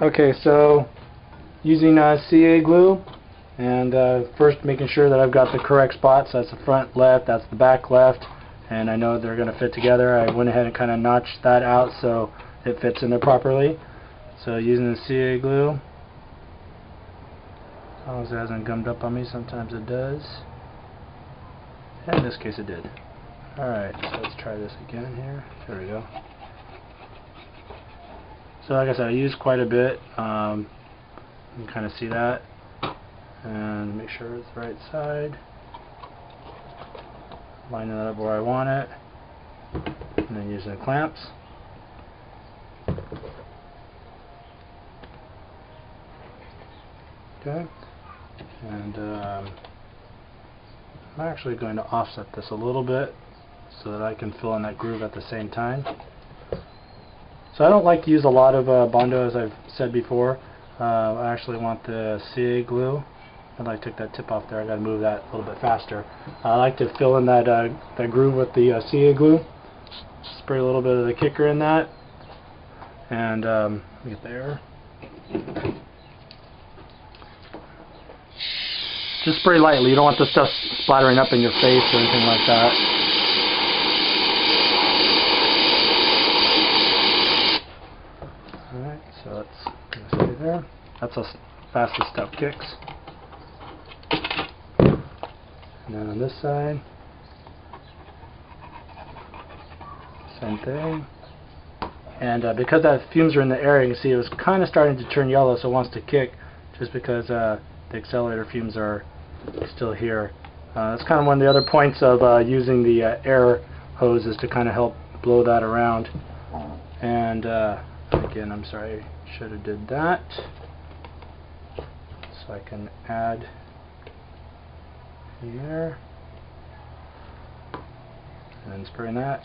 Okay, so using CA glue, and first making sure that I've got the correct spots. That's the front left, that's the back left, and I know they're going to fit together. I went ahead and kind of notched that out so it fits in there properly. So using the CA glue, as long as it hasn't gummed up on me, sometimes it does. And in this case it did. Alright, so let's try this again here. There we go. So like I said, I used quite a bit. You can kind of see that. And make sure it's the right side. Line it up where I want it. And then using the clamps. Okay. And I'm actually going to offset this a little bit so that I can fill in that groove at the same time. So I don't like to use a lot of Bondo, as I've said before. I actually want the CA glue. And I took that tip off there. I got to move that a little bit faster. I like to fill in that groove with the CA glue. Spray a little bit of the kicker in that, and let me get the air. Just spray lightly. You don't want the stuff splattering up in your face or anything like that. Alright, so that's going to stay there. That's how fast this stuff kicks. And then on this side, same thing. And because the fumes are in the air, you can see it was kind of starting to turn yellow, so it wants to kick, just because the accelerator fumes are still here. That's kind of one of the other points of using the air hose, is to kind of help blow that around. And again, I'm sorry, I should have did that. So I can add here, and then spraying that.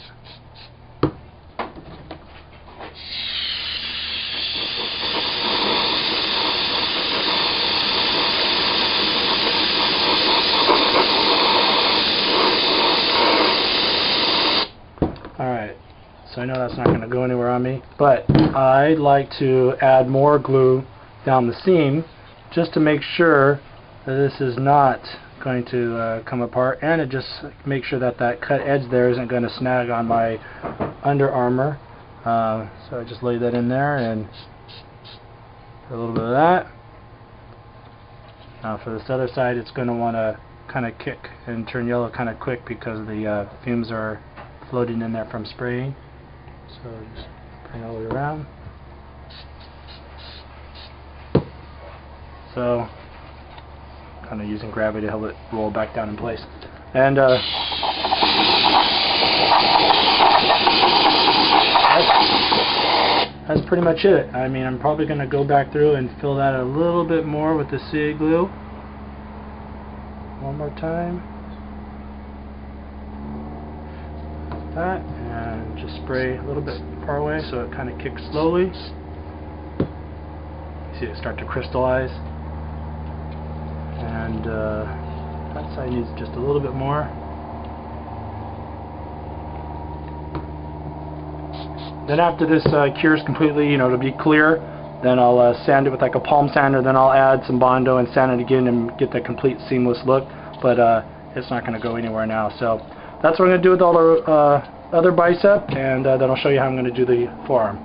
Alright, so I know that's not going to go anywhere on me, but I'd like to add more glue down the seam just to make sure that this is not going to come apart, and it just makes sure that that cut edge there isn't going to snag on my Under Armour. So I just lay that in there and put a little bit of that. Now for this other side, it's going to want to kind of kick and turn yellow kind of quick because the fumes are floating in there from spraying. So just bring it all the way around. So kind of using gravity to help it roll back down in place. And that's pretty much it. I mean, I'm probably going to go back through and fill that a little bit more with the CA glue. One more time. Like that. And just spray a little bit far away so it kind of kicks slowly. You see it start to crystallize. And that side needs just a little bit more. Then after this cures completely, to be clear, then I'll sand it with like a palm sander. Then I'll add some Bondo and sand it again and get the complete seamless look. But it's not going to go anywhere now. So that's what I'm going to do with all the other bicep, and then I'll show you how I'm going to do the forearm.